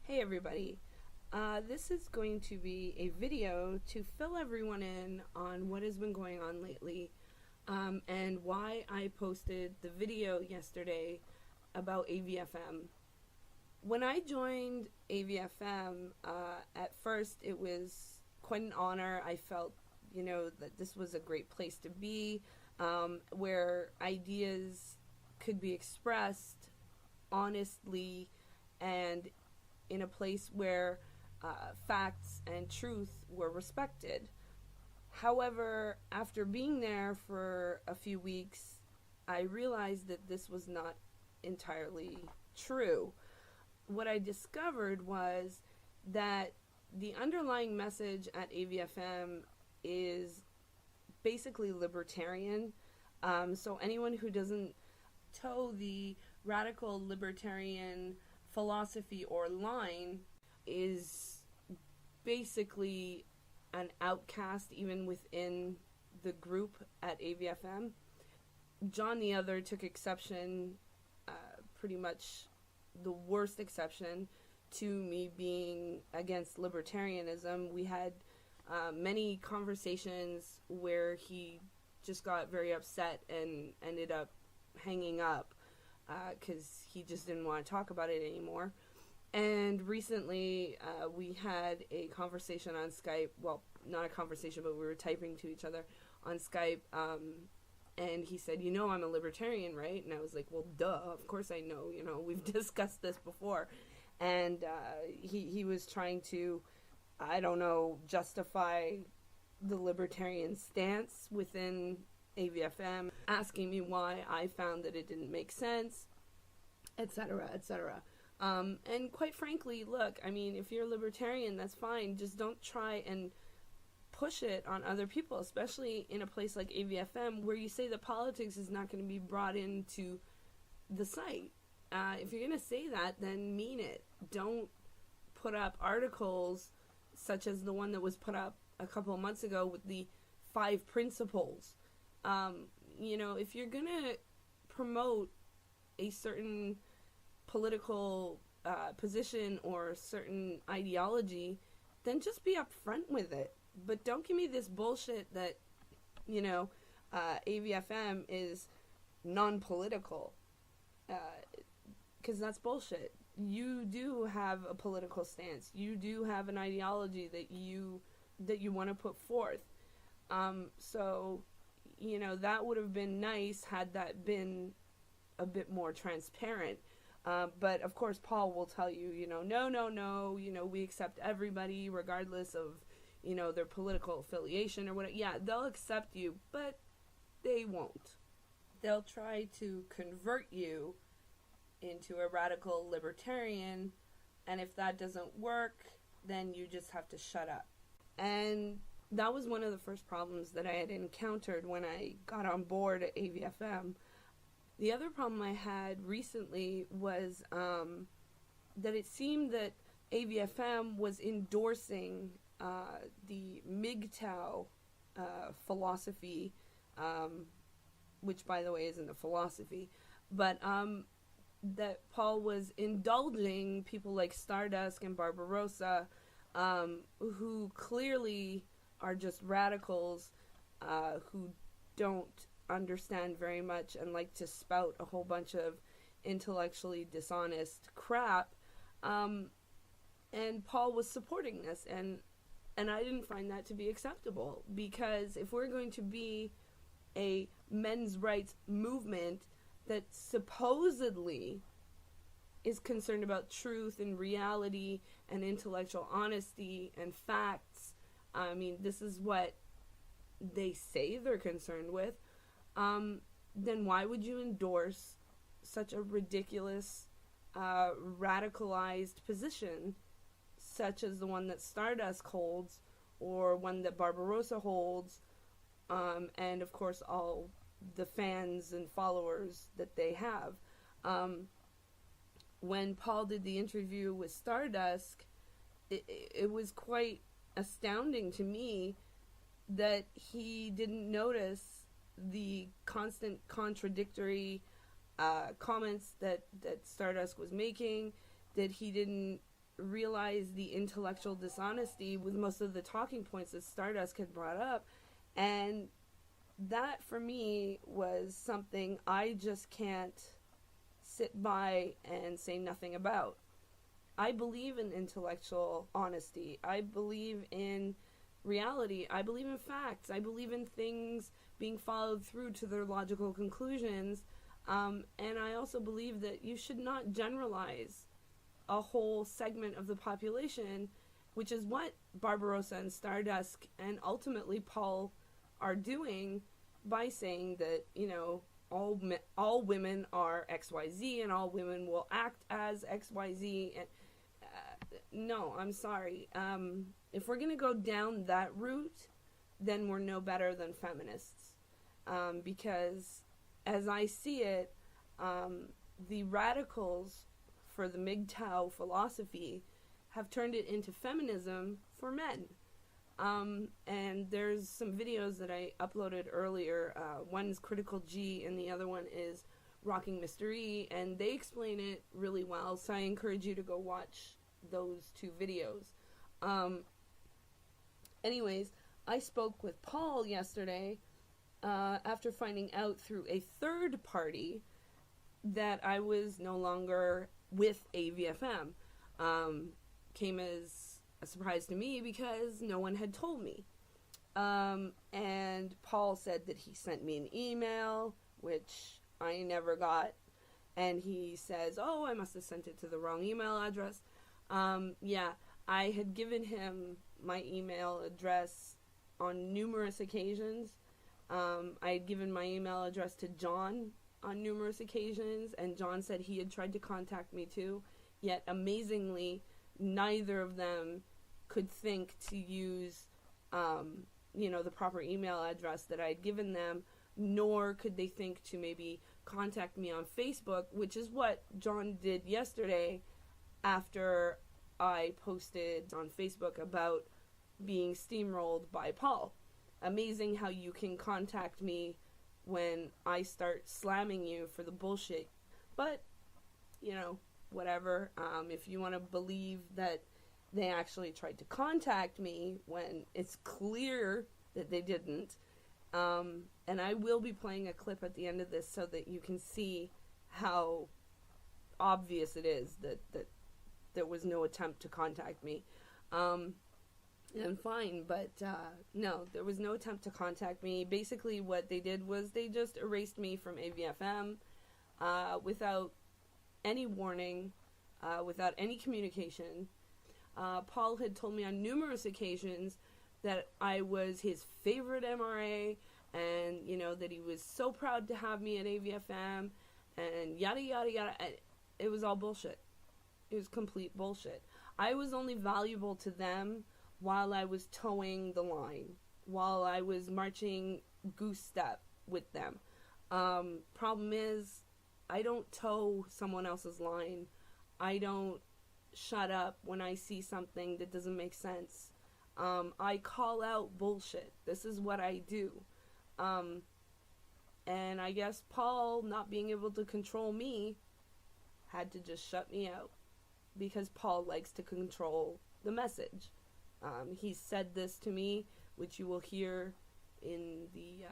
Hey everybody, this is going to be a video to fill everyone in on what has been going on lately and why I posted the video yesterday about AVfM. When I joined AVfM, at first it was quite an honor. I felt, that this was a great place to be, where ideas could be expressed honestly and in a place where facts and truth were respected. However, after being there for a few weeks, I realized that this was not entirely true. What I discovered was that the underlying message at AVfM is basically libertarian. So anyone who doesn't toe the radical libertarian philosophy or line is basically an outcast even within the group at AVfM. John the Other took exception, pretty much the worst exception, to me being against libertarianism. We had many conversations where he just got very upset and ended up hanging up because he just didn't want to talk about it anymore. And recently we had a conversation on Skype. Well, not a conversation, but we were typing to each other on Skype. And he said, I'm a libertarian, right? And I was like, well, duh, of course I know. We've discussed this before. And he was trying to, justify the libertarian stance within AVfM, asking me why I found that it didn't make sense, etc., etc. And quite frankly, look, if you're a libertarian, that's fine. Just don't try and push it on other people, especially in a place like AVfM where you say that politics is not going to be brought into the site. If you're going to say that, then mean it. Don't put up articles such as the one that was put up a couple of months ago with the 5 principles. If you're going to promote a certain political position or certain ideology, then just be upfront with it. But don't give me this bullshit that, AVfM is non-political, because that's bullshit. You do have a political stance. You do have an ideology that you want to put forth. So that would have been nice had that been a bit more transparent. But of course, Paul will tell you, no, we accept everybody regardless of, their political affiliation or whatever. Yeah, they'll accept you, but they won't. They'll try to convert you into a radical libertarian, and if that doesn't work, then you just have to shut up. And that was one of the first problems that I had encountered when I got on board at AVfM. The other problem I had recently was that it seemed that AVfM was endorsing the MGTOW philosophy, which, by the way, isn't a philosophy, but that Paul was indulging people like Stardusk and Barbarossa, who clearly are just radicals who don't understand very much and like to spout a whole bunch of intellectually dishonest crap. And Paul was supporting this, and I didn't find that to be acceptable, because if we're going to be a men's rights movement that supposedly is concerned about truth and reality and intellectual honesty and facts, this is what they say they're concerned with, then why would you endorse such a ridiculous, radicalized position, such as the one that Stardusk holds, or one that Barbarossa holds, and of course all the fans and followers that they have. When Paul did the interview with Stardusk, it was quite astounding to me that he didn't notice the constant contradictory comments that Stardusk was making, that he didn't realize the intellectual dishonesty with most of the talking points that Stardusk had brought up. And that, for me, was something I just can't sit by and say nothing about. I believe in intellectual honesty. I believe in reality. I believe in facts. I believe in things being followed through to their logical conclusions. And I also believe that you should not generalize a whole segment of the population, which is what Barbarossa and Stardusk and ultimately Paul are doing by saying that, you know, all women are XYZ and all women will act as XYZ. And no, I'm sorry. If we're going to go down that route, then we're no better than feminists. Because as I see it, the radicals for the MGTOW philosophy have turned it into feminism for men. And there's some videos that I uploaded earlier. One's Critical G and the other one is Rocking Mystery, and they explain it really well, so I encourage you to go watch those two videos. Anyways, I spoke with Paul yesterday after finding out through a third party that I was no longer with AVfM. Came as a surprise to me because no one had told me. And Paul said that he sent me an email, which I never got. And he says, oh, I must have sent it to the wrong email address. Yeah, I had given him my email address on numerous occasions. I had given my email address to John on numerous occasions, and John said he had tried to contact me too. Yet, amazingly, neither of them could think to use, the proper email address that I had given them, nor could they think to maybe contact me on Facebook, which is what John did yesterday after I posted on Facebook about being steamrolled by Paul. Amazing how you can contact me when I start slamming you for the bullshit. But, whatever. If you want to believe that they actually tried to contact me when it's clear that they didn't. And I will be playing a clip at the end of this so that you can see how obvious it is that there was no attempt to contact me. And fine, but no, there was no attempt to contact me. Basically what they did was they just erased me from AVfM without any warning, without any communication. Paul had told me on numerous occasions that I was his favorite MRA, and, that he was so proud to have me at AVfM, and yada, yada, yada. It was all bullshit. It was complete bullshit. I was only valuable to them while I was towing the line, while I was marching goose step with them. Problem is, I don't tow someone else's line. I don't shut up when I see something that doesn't make sense. I call out bullshit. This is what I do. And I guess Paul, not being able to control me, had to just shut me out, because Paul likes to control the message. He said this to me, which you will hear in the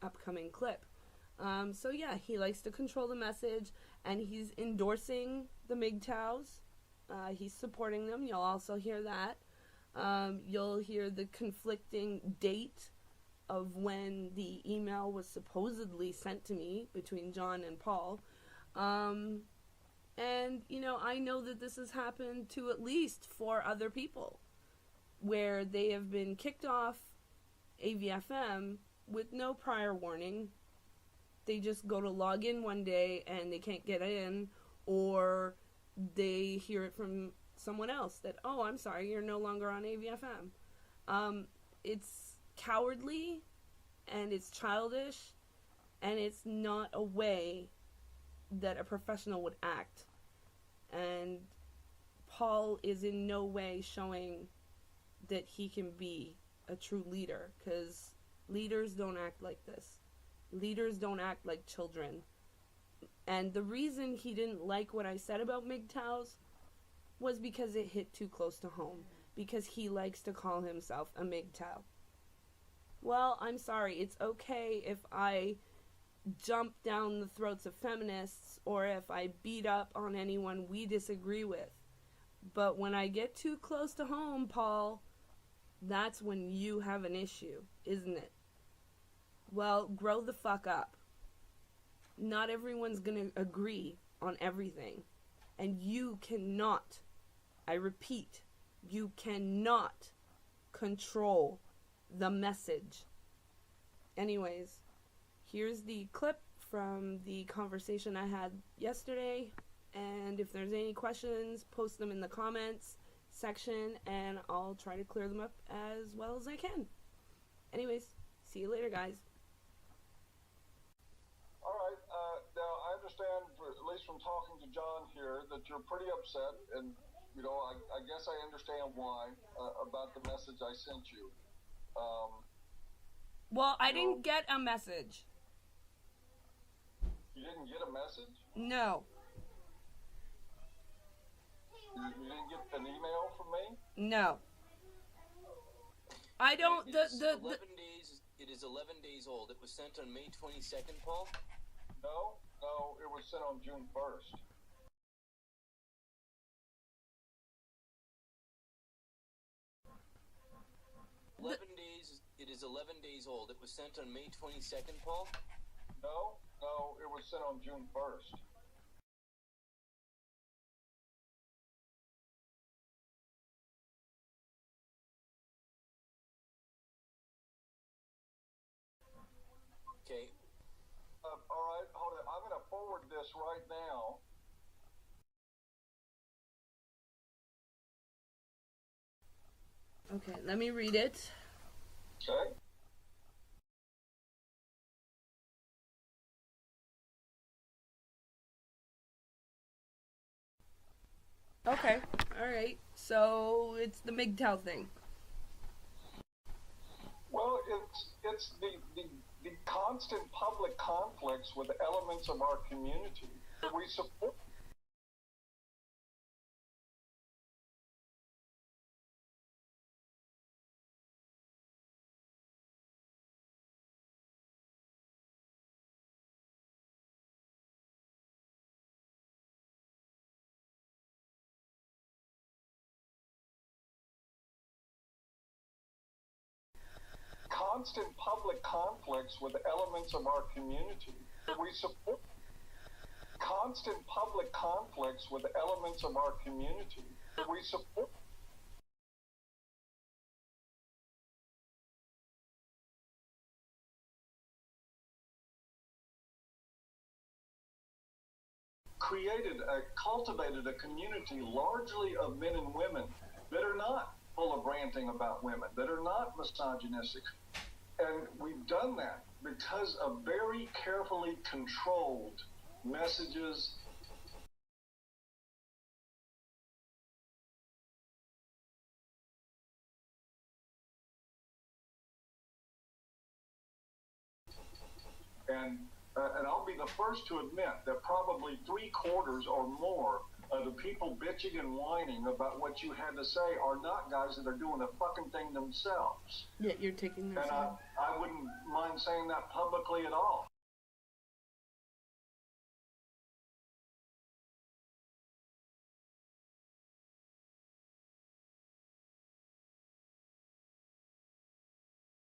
upcoming clip. So yeah, he likes to control the message, and he's endorsing the MGTOWs. He's supporting them. You'll also hear that. You'll hear the conflicting date of when the email was supposedly sent to me between John and Paul. And, I know that this has happened to at least 4 other people, where they have been kicked off AVfM with no prior warning. They just go to log in one day and they can't get in, or they hear it from someone else that, oh, I'm sorry, you're no longer on AVfM. It's cowardly, and it's childish, and it's not a way that a professional would act. And Paul is in no way showing that he can be a true leader, because leaders don't act like this. Leaders don't act like children. And the reason he didn't like what I said about MGTOWs was because it hit too close to home, because he likes to call himself a MGTOW. Well, I'm sorry, it's okay if I jump down the throats of feminists or if I beat up on anyone we disagree with. But when I get too close to home, Paul, that's when you have an issue, isn't it? Well, grow the fuck up. Not everyone's gonna agree on everything. And you cannot, I repeat, you cannot control the message. Anyways, here's the clip from the conversation I had yesterday. And if there's any questions, post them in the comments section and I'll try to clear them up as well as I can. Anyways, see you later, guys. All right. Now, I understand, at least from talking to John here, that you're pretty upset. And, you know, I guess I understand why about the message I sent you. Well, I didn't get a message. You didn't get a message? No. You didn't get an email from me? No. I don't. It is 11 days old. It was sent on May 22nd, Paul? No, it was sent on June 1st. It is 11 days old. It was sent on May 22nd, Paul? No, it was sent on June 1st. Okay. All right, hold on. I'm going to forward this right now. Okay, let me read it. Okay. Okay, alright. So, it's the MGTOW thing. Well, it's the constant public conflicts with elements of our community that we support. Constant public conflicts with elements of our community that we support. Constant public conflicts with elements of our community that we support. Cultivated a community largely of men and women that are not full of ranting about women, that are not misogynistic. And we've done that because of very carefully controlled messages. And I'll be the first to admit that probably 3/4 or more of the people bitching and whining about what you had to say are not guys that are doing a fucking thing themselves. Yeah, you're taking their And side. I wouldn't mind saying that publicly at all.